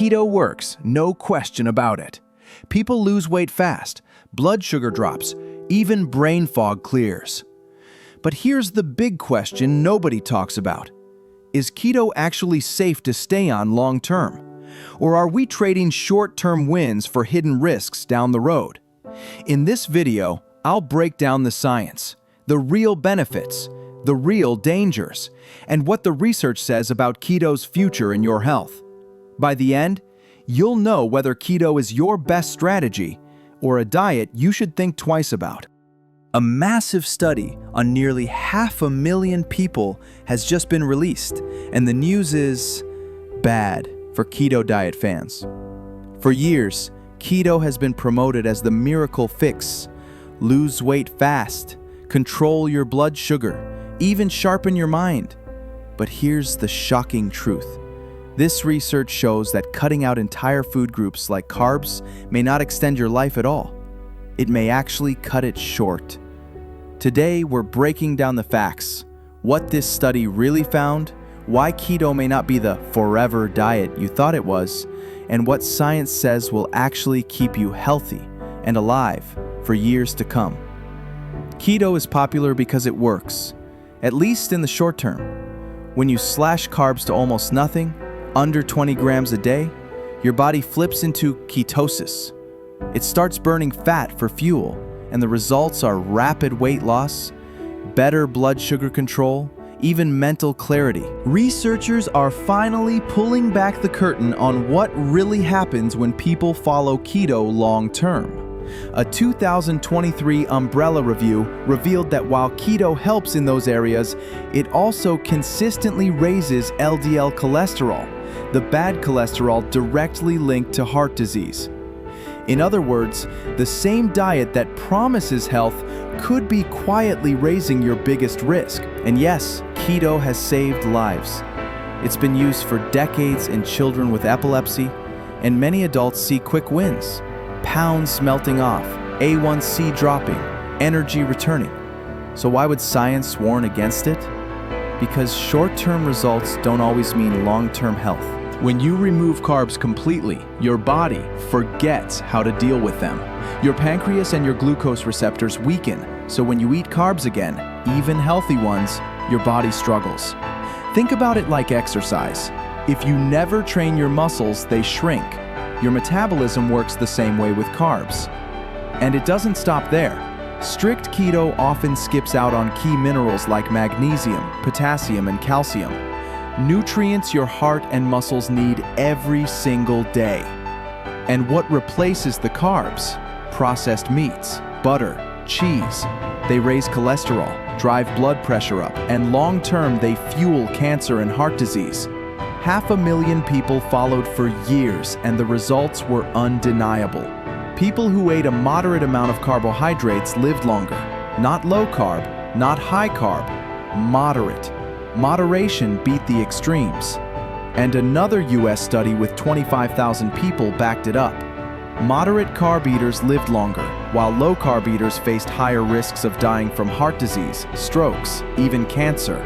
Keto works, no question about it. People lose weight fast, blood sugar drops, even brain fog clears. But here's the big question nobody talks about. Is keto actually safe to stay on long term? Or are we trading short-term wins for hidden risks down the road? In this video, I'll break down the science, the real benefits, the real dangers, and what the research says about keto's future in your health. By the end, you'll know whether keto is your best strategy or a diet you should think twice about. A massive study on nearly 500,000 people has just been released, and the news is bad for keto diet fans. For years, keto has been promoted as the miracle fix. Lose weight fast, control your blood sugar, even sharpen your mind. But here's the shocking truth. This research shows that cutting out entire food groups like carbs may not extend your life at all. It may actually cut it short. Today, we're breaking down the facts, what this study really found, why keto may not be the forever diet you thought it was, and what science says will actually keep you healthy and alive for years to come. Keto is popular because it works, at least in the short term. When you slash carbs to almost nothing, under 20 grams a day, your body flips into ketosis. It starts burning fat for fuel, and the results are rapid weight loss, better blood sugar control, even mental clarity. Researchers are finally pulling back the curtain on what really happens when people follow keto long-term. A 2023 Umbrella review revealed that while keto helps in those areas, it also consistently raises LDL cholesterol, the bad cholesterol directly linked to heart disease. In other words, the same diet that promises health could be quietly raising your biggest risk. And yes, keto has saved lives. It's been used for decades in children with epilepsy, and many adults see quick wins. Pounds melting off, A1C dropping, energy returning. So why would science warn against it? Because short-term results don't always mean long-term health. When you remove carbs completely, your body forgets how to deal with them. Your pancreas and your glucose receptors weaken, so when you eat carbs again, even healthy ones, your body struggles. Think about it like exercise. If you never train your muscles, they shrink. Your metabolism works the same way with carbs. And it doesn't stop there. Strict keto often skips out on key minerals like magnesium, potassium, and calcium. Nutrients your heart and muscles need every single day. And what replaces the carbs? Processed meats, butter, cheese. They raise cholesterol, drive blood pressure up, and long-term they fuel cancer and heart disease. 500,000 people followed for years, and the results were undeniable. People who ate a moderate amount of carbohydrates lived longer. Not low carb, not high carb, moderate. Moderation beat the extremes. And another US study with 25,000 people backed it up. Moderate carb eaters lived longer, while low carb eaters faced higher risks of dying from heart disease, strokes, even cancer.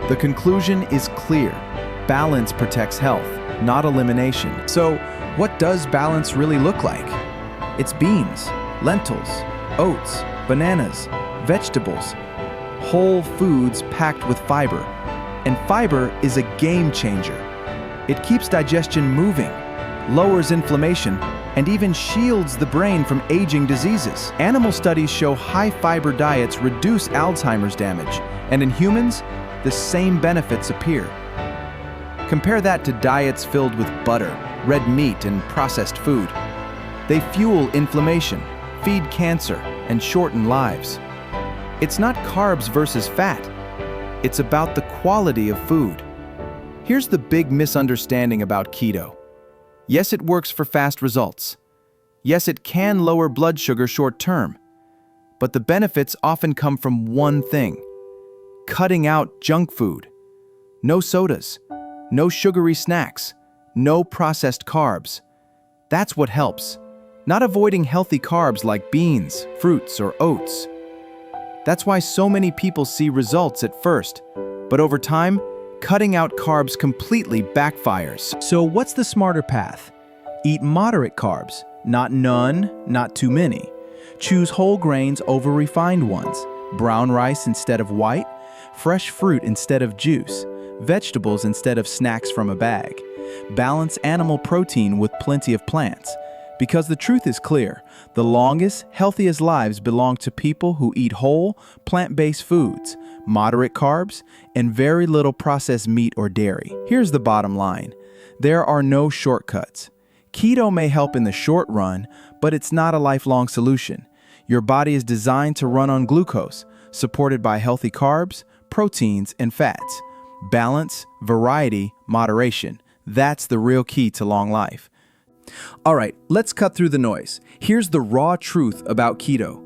The conclusion is clear. Balance protects health, not elimination. So, what does balance really look like? It's beans, lentils, oats, bananas, vegetables, whole foods packed with fiber. And fiber is a game changer. It keeps digestion moving, lowers inflammation, and even shields the brain from aging diseases. Animal studies show high-fiber diets reduce Alzheimer's damage, and in humans, the same benefits appear. Compare that to diets filled with butter, red meat, and processed food. They fuel inflammation, feed cancer, and shorten lives. It's not carbs versus fat. It's about the quality of food. Here's the big misunderstanding about keto. Yes, it works for fast results. Yes, it can lower blood sugar short term. But the benefits often come from one thing: cutting out junk food. No sodas, no sugary snacks, no processed carbs. That's what helps, not avoiding healthy carbs like beans, fruits, or oats. That's why so many people see results at first, but over time, cutting out carbs completely backfires. So what's the smarter path? Eat moderate carbs, not none, not too many. Choose whole grains over refined ones, brown rice instead of white, fresh fruit instead of juice, vegetables instead of snacks from a bag. Balance animal protein with plenty of plants. Because the truth is clear, the longest, healthiest lives belong to people who eat whole, plant-based foods, moderate carbs, and very little processed meat or dairy. Here's the bottom line. There are no shortcuts. Keto may help in the short run, but it's not a lifelong solution. Your body is designed to run on glucose, supported by healthy carbs, proteins, and fats. Balance, variety, moderation. That's the real key to long life. All right, let's cut through the noise. Here's the raw truth about keto.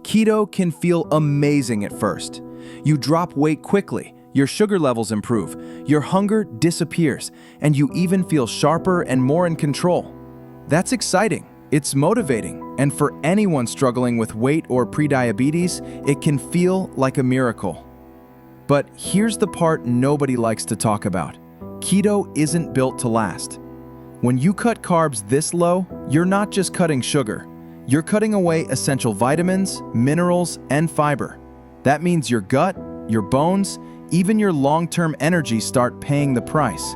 Keto can feel amazing at first. You drop weight quickly, your sugar levels improve, your hunger disappears, and you even feel sharper and more in control. That's exciting. It's motivating, and for anyone struggling with weight or prediabetes, it can feel like a miracle. But here's the part nobody likes to talk about. Keto isn't built to last. When you cut carbs this low, you're not just cutting sugar. You're cutting away essential vitamins, minerals, and fiber. That means your gut, your bones, even your long-term energy start paying the price.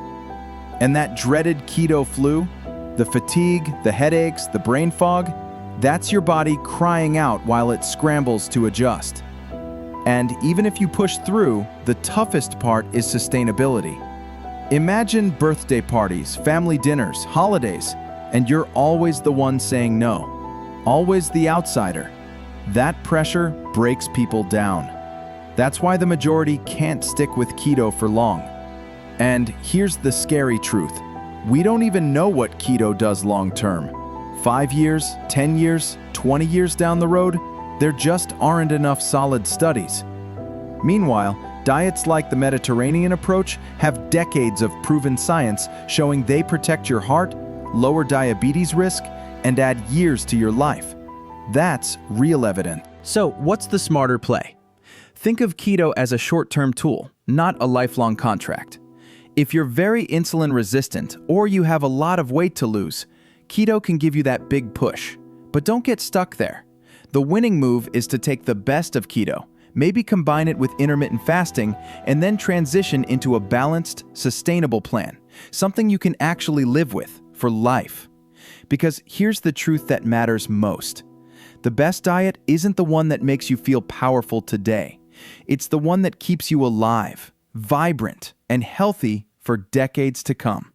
And that dreaded keto flu, the fatigue, the headaches, the brain fog, that's your body crying out while it scrambles to adjust. And even if you push through, the toughest part is sustainability. Imagine birthday parties, family dinners, holidays, and you're always the one saying no, always the outsider. That pressure breaks people down. That's why the majority can't stick with keto for long. And here's the scary truth. We don't even know what keto does long term. 5 years, 10 years, 20 years down the road, there just aren't enough solid studies. Meanwhile, diets like the Mediterranean approach have decades of proven science showing they protect your heart, lower diabetes risk, and add years to your life. That's real evidence. So, what's the smarter play? Think of keto as a short-term tool, not a lifelong contract. If you're very insulin resistant or you have a lot of weight to lose, keto can give you that big push. But don't get stuck there. The winning move is to take the best of keto, maybe combine it with intermittent fasting, and then transition into a balanced, sustainable plan, something you can actually live with for life. Because here's the truth that matters most. The best diet isn't the one that makes you feel powerful today. It's the one that keeps you alive, vibrant, and healthy for decades to come.